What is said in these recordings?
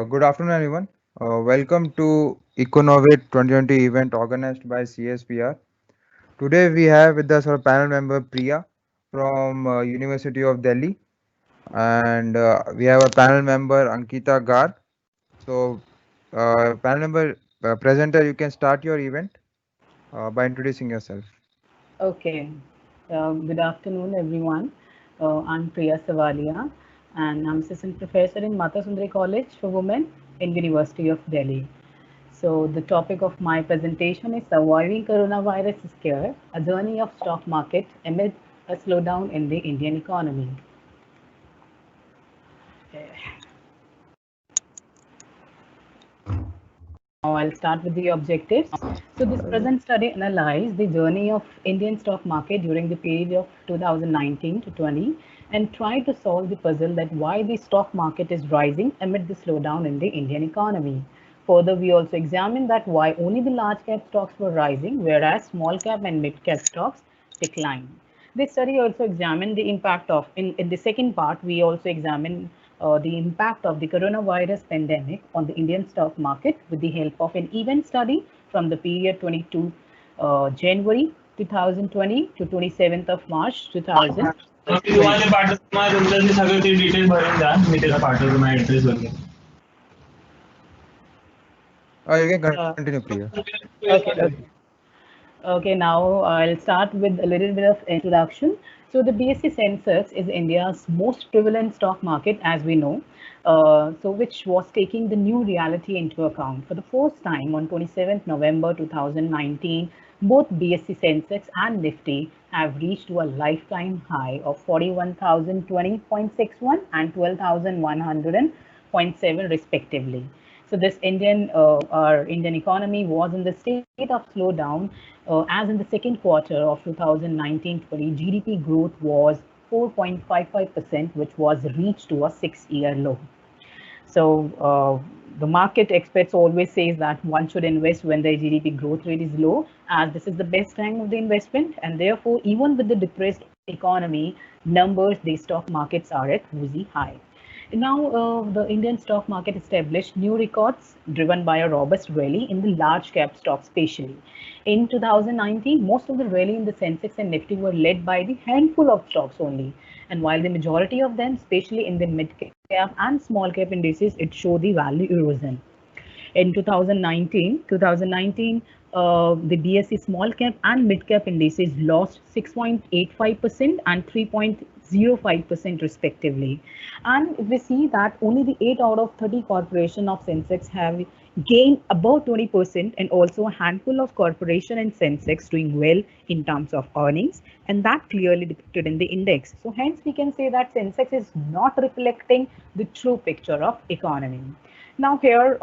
Good afternoon, everyone. Welcome to Econovate 2020 event organized by CSPR. Today, we have with us our panel member Priya from University of Delhi, and we have a panel member Ankita Garg. So, panel member presenter, you can start your event by introducing yourself. Okay. Good afternoon, everyone. I'm Priya Savalia, and I'm assistant professor in Mata Sundari College for Women in University of Delhi. So the topic of my presentation is surviving coronavirus scare, a journey of stock market amid a slowdown in the Indian economy. Now I'll start with the objectives. So this present study analyzed the journey of Indian stock market during the period of 2019 to 20 and tried to solve the puzzle that why the stock market is rising amid the slowdown in the Indian economy. Further, we also examined that why only the large cap stocks were rising, whereas small cap and mid cap stocks declined. This study also examined the impact of, in the second part, we also examined the impact of the coronavirus pandemic on the Indian stock market with the help of an event study from the period 22 January 2020 to 27th of March 2020. युवाचे पाठवतो माझ्या तुमचं ते सगळं ते detail भरून द्या मी त्याला पाठवतो माझ्या ऍड्रेस वगैरे You can Uh, continue, Priya. okay. Okay, now I'll start with a little bit of introduction. So the BSE Sensex is India's most prevalent stock market, as we know, which was taking the new reality into account. For the first time on 27th November 2019, both BSE Sensex and Nifty have reached to a lifetime high of 41,020.61 and 12,100.7 respectively. So this our Indian economy was in the state of slowdown, as in the second quarter of 2019-20, GDP growth was 4.55%, which was reached to a 6-year low. So the market experts always says that one should invest when the GDP growth rate is low, as this is the best time of the investment, and therefore even with the depressed economy numbers, the stock markets are at woozy high. Now, the Indian stock market established new records driven by a robust rally in the large cap stocks, especially. In 2019, most of the rally in the Sensex and Nifty were led by the handful of stocks only. And while the majority of them, especially in the mid cap and small cap indices, it showed the value erosion. In 2019, the BSE small cap and mid cap indices lost 6.85% and 3.05% respectively. And we see that only the 8 out of 30 corporation of Sensex have gained about 20%, and also a handful of corporation and Sensex doing well in terms of earnings, and that clearly depicted in the index. So hence we can say that Sensex is not reflecting the true picture of economy. Now here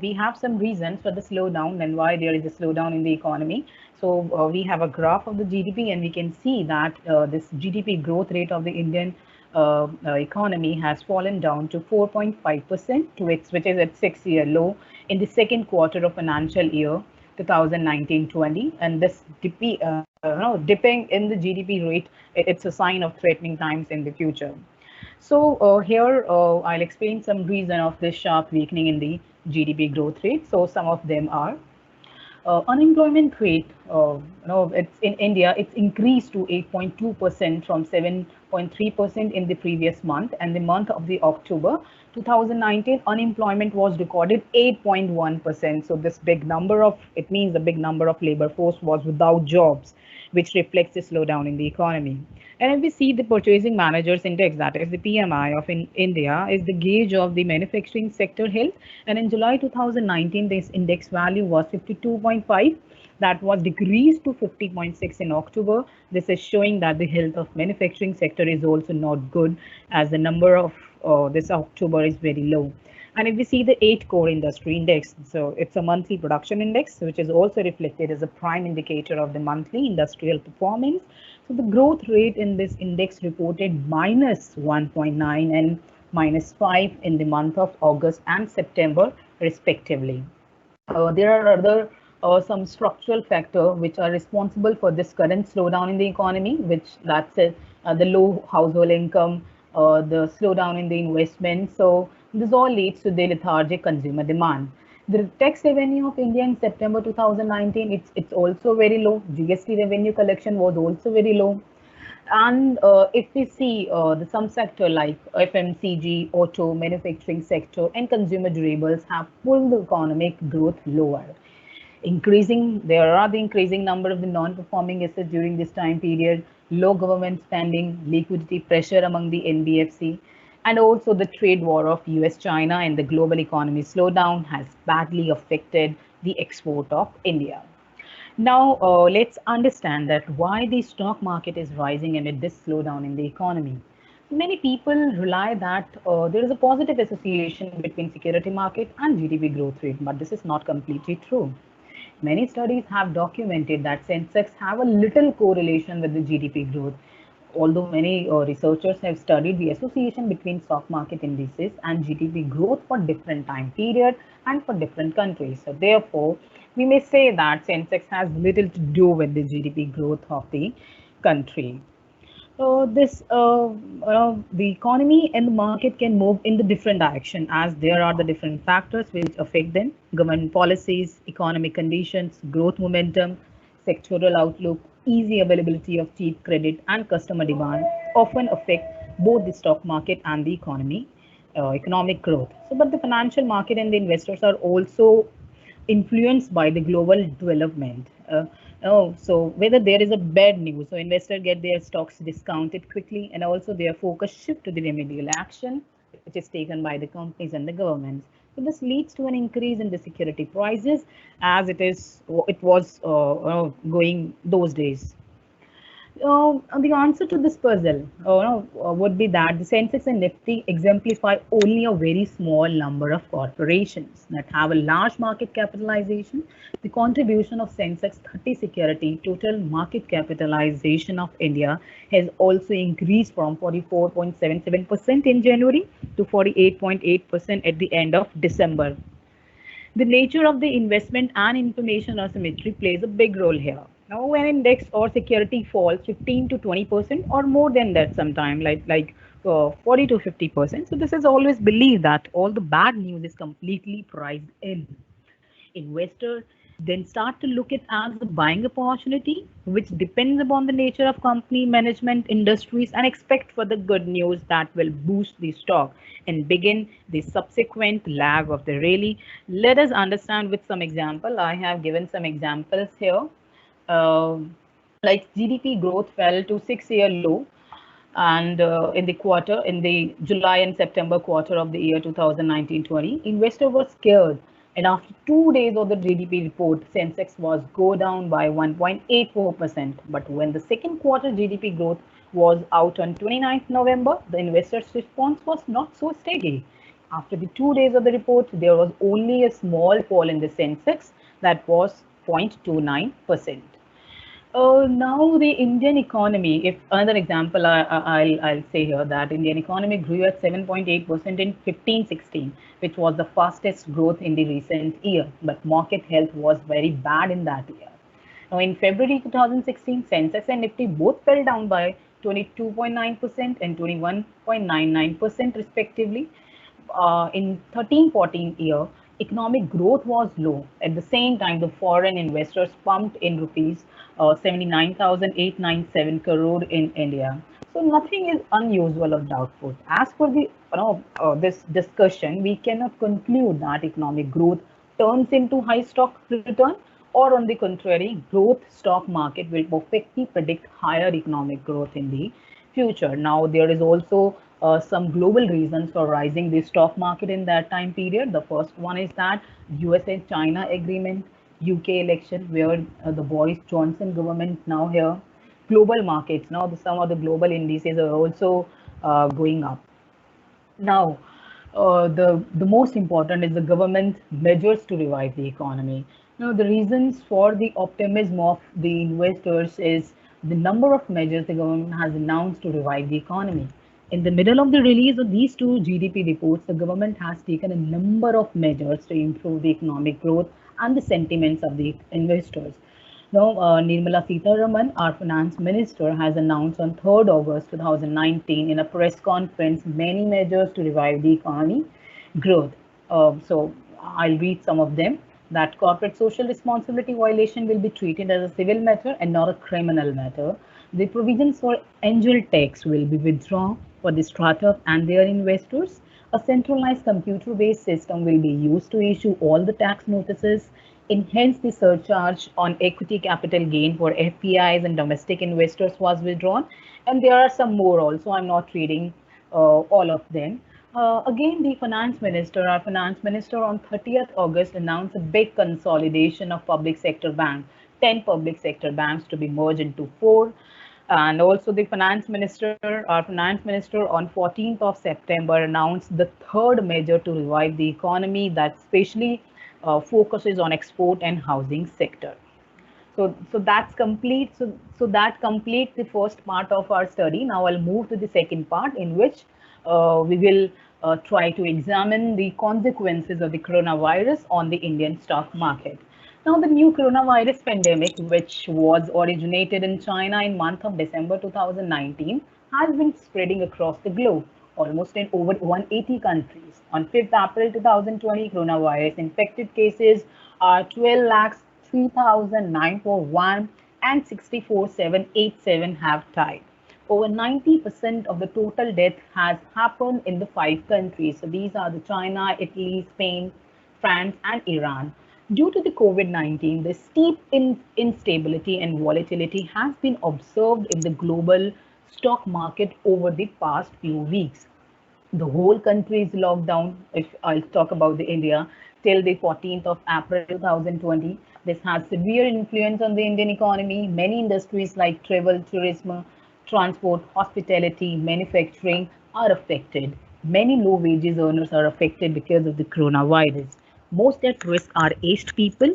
we have some reasons for the slowdown and why there is a slowdown in the economy. So we have a graph of the GDP, and we can see that this GDP growth rate of the Indian economy has fallen down to 4.5%, which is at 6-year low in the second quarter of financial year 2019-20, and this dipping in the GDP rate, it's a sign of threatening times in the future. So here I'll explain some reason of this sharp weakening in the GDP growth rate. So some of them are unemployment rate. It's in India. It's increased to 8.2% from 7.3% in the previous month, and the month of the October 2019 unemployment was recorded 8.1%. So this big number of, it means the big number of labor force was without jobs, which reflects the slowdown in the economy. And if we see the purchasing managers index, that is the PMI of India, is the gauge of the manufacturing sector health. And in July 2019, this index value was 52.5. That was decreased to 50.6 in October. This is showing that the health of manufacturing sector is also not good, as the number of this October is very low. And if we see the 8 core industry index, so it's a monthly production index, which is also reflected as a prime indicator of the monthly industrial performance. So the growth rate in this index reported minus 1.9 and minus 5 in the month of August and September, respectively. There are other some structural factors which are responsible for this current slowdown in the economy, which that's it, the low household income, the slowdown in the investment. So this all leads to the lethargic consumer demand. The tax revenue of India in September 2019, it's also very low. GST revenue collection was also very low. And if we see the some sector like FMCG, auto, manufacturing sector, and consumer durables have pulled the economic growth lower. There are the increasing number of the non-performing assets during this time period, low government spending, liquidity pressure among the NBFC, and also the trade war of US-China and the global economy slowdown has badly affected the export of India. Now, let's understand that why the stock market is rising amid this slowdown in the economy. Many people rely that there is a positive association between security market and GDP growth rate, but this is not completely true. Many studies have documented that Sensex have a little correlation with the GDP growth, although many researchers have studied the association between stock market indices and GDP growth for different time period and for different countries. So therefore, we may say that Sensex has little to do with the GDP growth of the country. The economy and the market can move in the different direction as there are the different factors which affect them. Government policies, economic conditions, growth momentum, sectoral outlook, easy availability of cheap credit, and customer demand often affect both the stock market and the economic growth. So, but the financial market and the investors are also influenced by the global development. So whether there is a bad news, so investors get their stocks discounted quickly, and also their focus shift to the remedial action, which is taken by the companies and the governments. So this leads to an increase in the security prices, as it was going those days. The answer to this puzzle would be that the Sensex and Nifty exemplify only a very small number of corporations that have a large market capitalization. The contribution of Sensex 30 security total market capitalization of India has also increased from 44.77% in January to 48.8% at the end of December. The nature of the investment and information asymmetry plays a big role here. Now, when index or security falls 15 to 20% or more than that, sometime like 40 to 50%. So this is always believed that all the bad news is completely priced in. Investors then start to look at as a buying opportunity, which depends upon the nature of company management industries and expect for the good news that will boost the stock and begin the subsequent lag of the rally. Let us understand with some example. I have given some examples here. Like GDP growth fell to 6-year low and in the July and September quarter of the year 2019-20, investors were scared. And after 2 days of the GDP report, Sensex was go down by 1.84%. But when the second quarter GDP growth was out on 29th November, the investors' response was not so steady. After the 2 days of the report, there was only a small fall in the Sensex that was 0.29%. Now the Indian economy, if another example I'll say here that Indian economy grew at 7.8% in 15-16, which was the fastest growth in the recent year, but market health was very bad in that year. Now in February 2016, Sensex and Nifty both fell down by 22.9% and 21.99% respectively. In 13-14 year, economic growth was low. At the same time, the foreign investors pumped in rupees 79,897 crore in India. So nothing is unusual or doubtful. As per the this discussion, we cannot conclude that economic growth turns into high stock return, or on the contrary, growth stock market will perfectly predict higher economic growth in the future. Now, there is also some global reasons for rising the stock market in that time period. The first one is that USA-China agreement, UK election, where the Boris Johnson government now here, global markets. Now, some of the global indices are also going up. Now, the most important is the government measures to revive the economy. Now, the reasons for the optimism of the investors is the number of measures the government has announced to revive the economy. In the middle of the release of these two GDP reports, the government has taken a number of measures to improve the economic growth and the sentiments of the investors. Now, Nirmala Sitharaman, our finance minister, has announced on 3rd August 2019 in a press conference many measures to revive the economy growth. So I'll read some of them. That corporate social responsibility violation will be treated as a civil matter and not a criminal matter. The provisions for angel tax will be withdrawn for the startup and their investors. A centralized computer-based system will be used to issue all the tax notices. Hence, the surcharge on equity capital gain for FPIs and domestic investors was withdrawn. And there are some more also. I'm not reading all of them. Again, the our finance minister on 30th August announced a big consolidation of public sector banks, 10 public sector banks to be merged into four. And also our finance minister on 14th of September announced the third measure to revive the economy that especially focuses on export and housing sector. So that's complete. So that completes the first part of our study. Now I'll move to the second part in which we will try to examine the consequences of the coronavirus on the Indian stock market. Now the new coronavirus pandemic, which was originated in China in month of December 2019, has been spreading across the globe, almost in over 180 countries. On 5th April 2020, coronavirus infected cases are 12 lakhs 3,941 and 64,787 have died. Over 90% of the total death has happened in the five countries. So these are the China, Italy, Spain, France, and Iran. Due to the COVID-19, the steep instability and volatility has been observed in the global stock market over the past few weeks. The whole country is locked down. If I'll talk about the India till the 14th of April 2020, this has severe influence on the Indian economy. Many industries like travel, tourism, transport, hospitality, manufacturing are affected. Many low wages earners are affected because of the coronavirus. Most at risk are aged people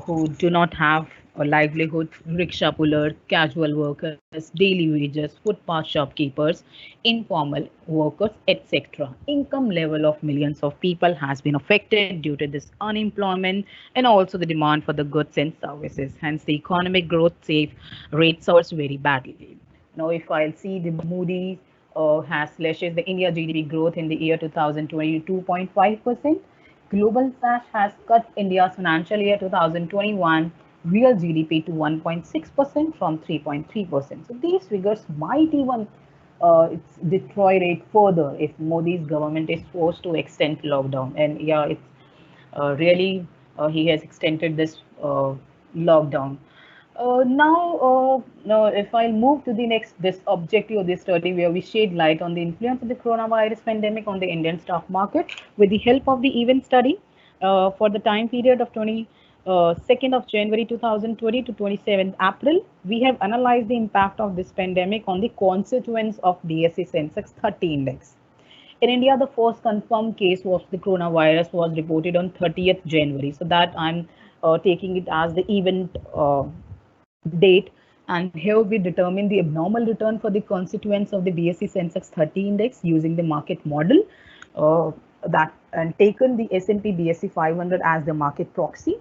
who do not have a livelihood, rickshaw pullers, casual workers, daily wages, footpath shopkeepers, informal workers, etc. Income level of millions of people has been affected due to this unemployment and also the demand for the goods and services. Hence, the economic growth rate suffers very badly. Now, if I'll see the Moody's has slashes the India GDP growth in the year 2020 to 2.5%. Global Flash has cut India's financial year 2021 real GDP to 1.6% from 3.3%. So these figures might even deteriorate further if Modi's government is forced to extend lockdown. And yeah, it's really he has extended this lockdown. Now, if I move to the next, this objective of this study, where we shed light on the influence of the coronavirus pandemic on the Indian stock market with the help of the event study for the time period of 2nd of January 2020 to 27th April, we have analyzed the impact of this pandemic on the constituents of BSE Sensex 30 index. In India, the first confirmed case of the coronavirus was reported on 30th January. So that I'm taking it as the event date, and here we determine the abnormal return for the constituents of the BSE Sensex 30 index using the market model that and taken the S&P BSE 500 as the market proxy.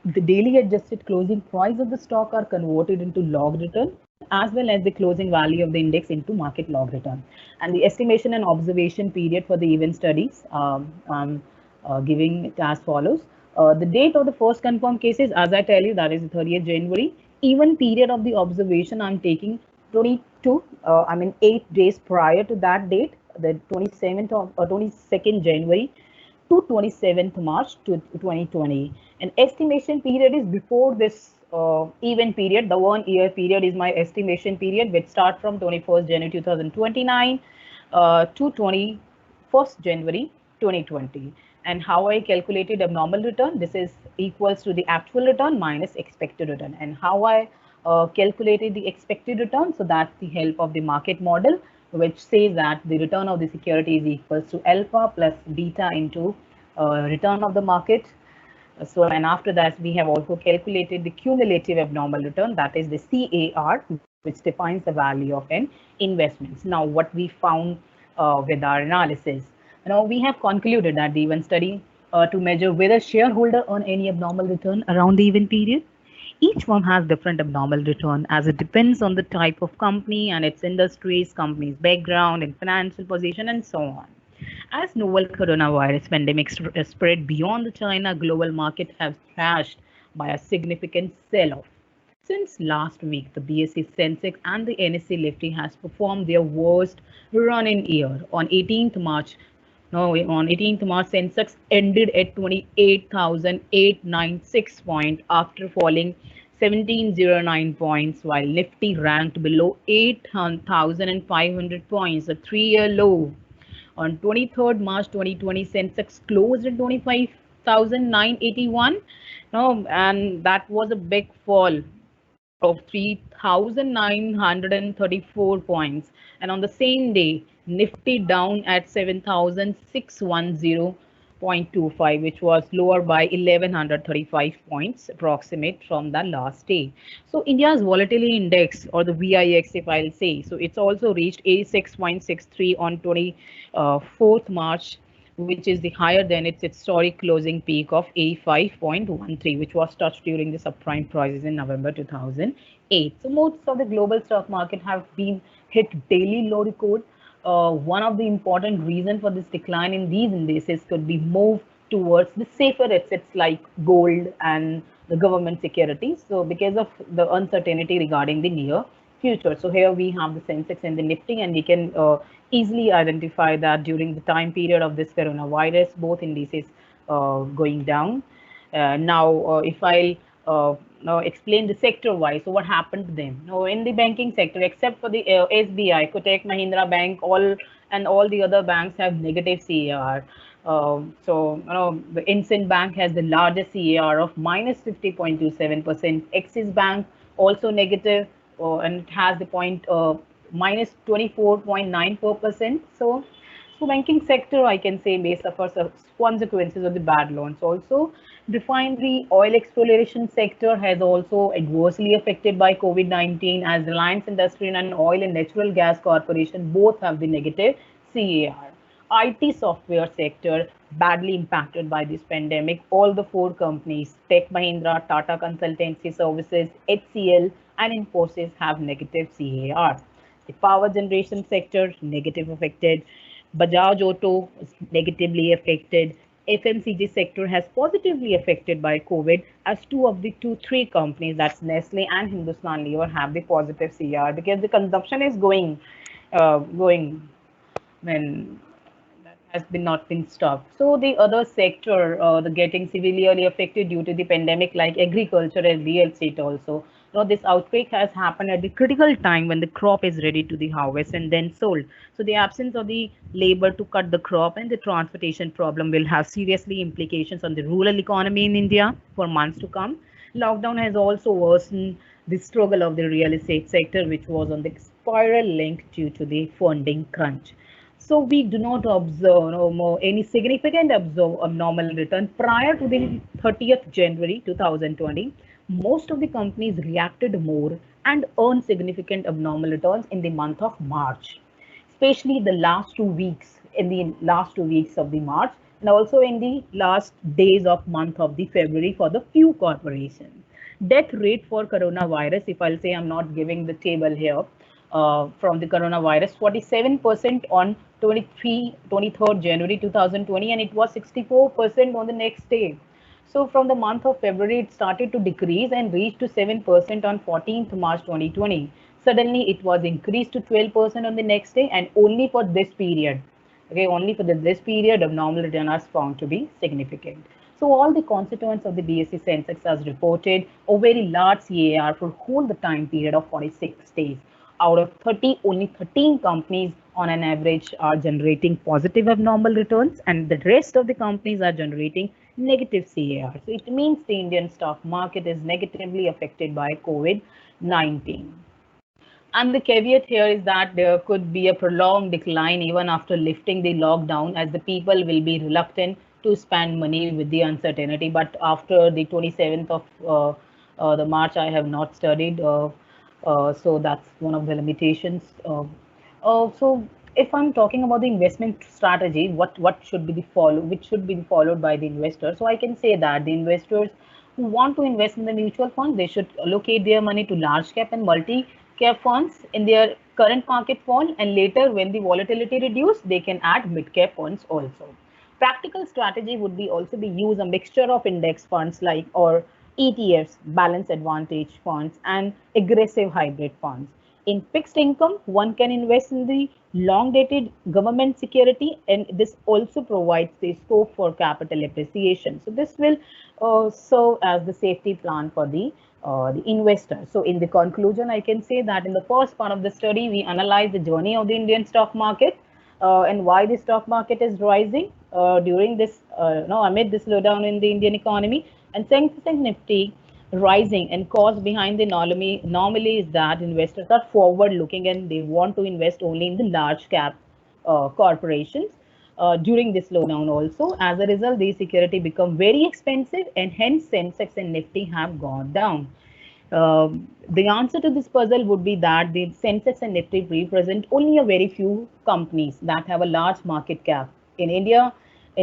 The daily adjusted closing price of the stock are converted into log return as well as the closing value of the index into market log return. And the estimation and observation period for the event studies giving it as follows. The date of the first confirmed cases, as I tell you, that is the 30th January. Even period of the observation, I'm taking 8 days prior to that date, the 27th of 22nd January to 27th March 2020. An estimation period is before this event period. The 1 year period is my estimation period, which start from 21st January 2029 to 21st January 2020. And how I calculated abnormal return, this is equals to the actual return minus expected return. And how I calculated the expected return, so that's the help of the market model, which says that the return of the security is equals to alpha plus beta into return of the market. So, and after that, we have also calculated the cumulative abnormal return, that is the CAR, which defines the value of an investment. Now, what we found with our analysis, now we have concluded that the event study to measure whether shareholder earn any abnormal return around the event period. Each one has different abnormal return as it depends on the type of company and its industries, company's background and financial position, and so on. As novel coronavirus pandemic spread beyond the China, global market has crashed by a significant sell-off. Since last week, the BSE Sensex and the NSE Nifty has performed their worst run in year. On 18th March, no, on 18th March, Sensex ended at 28,896 points after falling 1709 points, while Nifty ranked below 8,500 points, a 3-year low. On 23rd March 2020, Sensex closed at 25,981. No, and that was a big fall of 3,934 points. And on the same day, Nifty down at 7,610.25, which was lower by 1,135 points approximate from the last day. So India's volatility index, or the VIX, if I'll say, so it's also reached 86.63 on 24th March, which is the higher than its historic closing peak of 85.13, which was touched during the subprime crisis in November 2008. So most of the global stock market have been hit daily low record. One of the important reasons for this decline in these indices could be move towards the safer assets like gold and the government securities. So because of the uncertainty regarding the near future. So here we have the Sensex and the Nifty, and we can easily identify that during the time period of this coronavirus, both indices going down. If I now explain the sector wise, so what happened to them? Now, in the banking sector, except for the SBI, Kotak Mahindra Bank, all the other banks have negative CAR. The IndusInd Bank has the largest CAR of minus 50.27%. Axis Bank also negative, and it has the point minus 24.94%. So banking sector, I can say, may suffer consequences of the bad loans. Also, refinery oil exploration sector has also adversely affected by COVID-19, as Reliance Industries and Oil and Natural Gas Corporation both have the negative CAR. IT software sector badly impacted by this pandemic. All the four companies, Tech Mahindra, Tata Consultancy Services, HCL, and Infosys have negative CAR. The power generation sector negative affected. Bajaj Auto is negatively affected. FMCG sector has positively affected by COVID, as two of the three companies, that's Nestle and Hindustan Lever, have the positive CR because the consumption is going when that has been not been stopped. So the other sector, the getting severely affected due to the pandemic, like agriculture and real estate also. Now this outbreak has happened at the critical time when the crop is ready to the harvest and then sold. So the absence of the labor to cut the crop and the transportation problem will have seriously implications on the rural economy in India for months to come. Lockdown has also worsened the struggle of the real estate sector, which was on the spiral link due to the funding crunch. So we do not observe any significant abnormal return prior to the 30th January 2020. Most of the companies reacted more and earned significant abnormal returns in the month of March, especially the last 2 weeks, in the last 2 weeks of the March, and also in the last days of month of the February for the few corporations. Death rate for coronavirus, if I'll say, I'm not giving the table here, from the coronavirus, 47% on 23rd January 2020, and it was 64% on the next day. So from the month of February, it started to decrease and reached to 7% on 14th March 2020. Suddenly, it was increased to 12% on the next day, and only for this period. Okay, only for this period, abnormal return are found to be significant. So all the constituents of the BSE Sensex has reported a very large CAR for whole the time period of 46 days. Out of 30, only 13 companies on an average are generating positive abnormal returns, and the rest of the companies are generating negative CAR. So it means the Indian stock market is negatively affected by COVID-19. And the caveat here is that there could be a prolonged decline even after lifting the lockdown, as the people will be reluctant to spend money with the uncertainty. But after the 27th of the March, I have not studied. So that's one of the limitations. So if I'm talking about the investment strategy, what should be the which should be followed by the investor? So I can say that the investors who want to invest in the mutual fund, they should allocate their money to large cap and multi cap funds in their current market fall, and later when the volatility reduce, they can add mid cap funds also. Practical strategy would be also be use a mixture of index funds like or ETFs, balance advantage funds, and aggressive hybrid funds. In fixed income, one can invest in the long dated government security, and this also provides the scope for capital appreciation. So this will serve as the safety plan for the investor. So in the conclusion, I can say that in the first part of the study, we analyze the journey of the Indian stock market and why the stock market is rising during this, amid the slowdown in the Indian economy. And Sensex Nifty rising, and cause behind the anomaly is that investors are forward looking and they want to invest only in the large cap corporations during this slowdown also. As a result, these security become very expensive, and hence Sensex and Nifty have gone down. The answer to this puzzle would be that the Sensex and Nifty represent only a very few companies that have a large market cap. In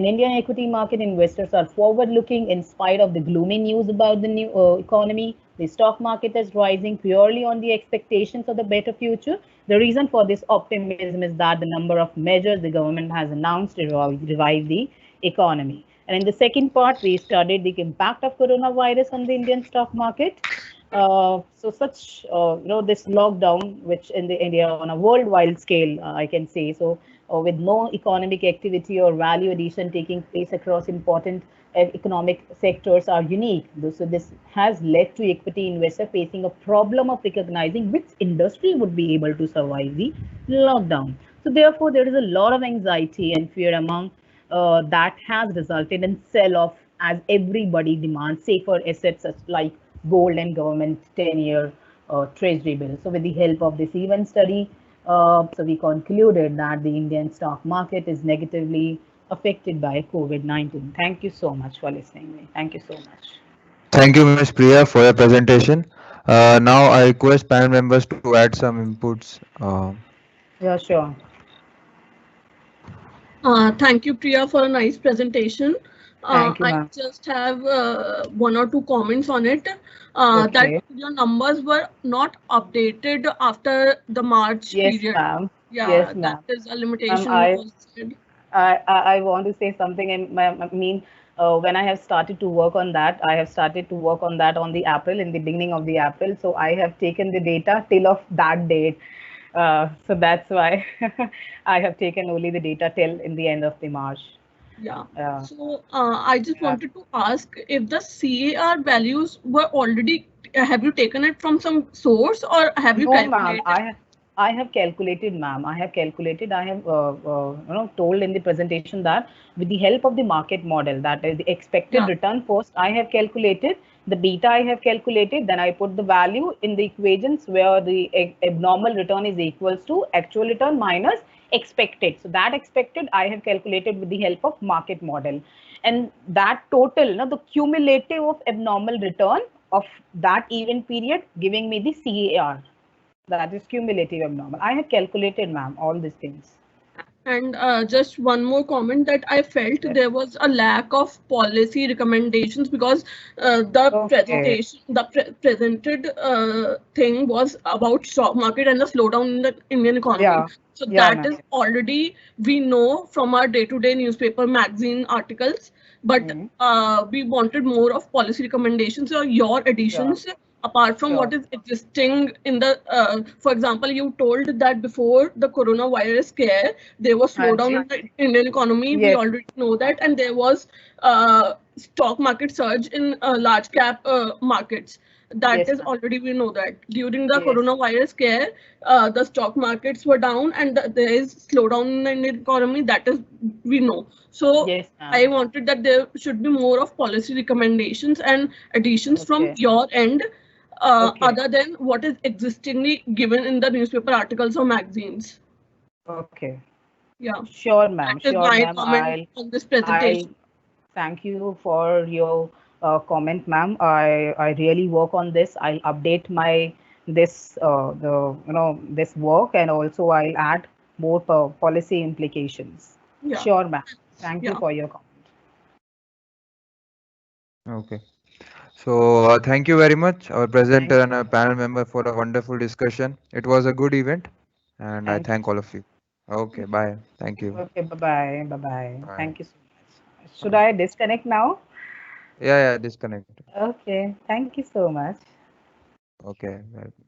Indian equity market, investors are forward-looking in spite of the gloomy news about the new economy. The stock market is rising purely on the expectations of the better future. The reason for this optimism is that the number of measures the government has announced to revive the economy. And in the second part, we studied the impact of coronavirus on the Indian stock market. So such, this lockdown, which in the India on a worldwide scale, I can say, so with no economic activity or value addition taking place across important economic sectors are unique. So this has led to equity investor facing a problem of recognizing which industry would be able to survive the lockdown. So therefore, there is a lot of anxiety and fear among that has resulted in sell-off as everybody demands safer assets such like gold and government 10-year treasury bills. So with the help of this event study, so we concluded that the Indian stock market is negatively affected by COVID-19. Thank you so much for listening me. Thank you so much. Thank you, Ms. Priya, for your presentation. Now I request panel members to add some inputs. Yeah, sure. Thank you, Priya, for a nice presentation. Thank you, I ma'am. just have one or two comments on it. Okay. That your numbers were not updated after the March Yes, period. ma'am. Yeah, Yes, that ma'am. is a limitation. I want to say something. I mean, when I have started to work on that, I have started to work on that on the April, in the beginning of the April. So I have taken the data till of that date. So that's why I have taken only the data till in the end of the March. Yeah. So I just wanted to ask if the CAR values were already, have you taken it from some source or have you No, ma'am. calculated? I have calculated, ma'am. I have calculated. I have told in the presentation that with the help of the market model, that is the expected return first, I have calculated the beta. I have calculated. Then I put the value in the equations where the abnormal return is equals to actual return minus expected. So that expected I have calculated with the help of market model, and that total, the cumulative of abnormal return of that event period giving me the CAR. That is cumulative abnormal. I have calculated, ma'am, all these things. And just one more comment that I felt there was a lack of policy recommendations because the presentation, the presented thing was about stock market and the slowdown in the Indian economy. Yeah. So that is already, we know from our day-to-day newspaper, magazine articles, but we wanted more of policy recommendations or your additions. Apart from what is existing in the, for example, you told that before the coronavirus scare, there was slowdown in the Indian economy. Yes. We already know that. And there was stock market surge in large cap markets. That is already, we know that. During the coronavirus scare, the stock markets were down and there is slowdown in the Indian economy. That is, we know. So I wanted that there should be more of policy recommendations and additions from your end. Other than what is existingly given in the newspaper articles or magazines. Okay. Yeah. Sure, ma'am. Sure, ma'am. On this presentation. Thank you for your comment, ma'am. I really work on this. I'll update my this this work, and also I'll add more policy implications. Yeah. Sure, ma'am. Thank you for your comment. Okay. So thank you very much, our presenter and our panel member, for a wonderful discussion. It was a good event, and I Thank thank all of you. Okay, bye. Thank you. Okay, bye-bye. Bye-bye. Bye. Thank you so much. Should Bye. I disconnect now? Yeah, yeah, disconnect. Okay, thank you so much. Okay. Bye.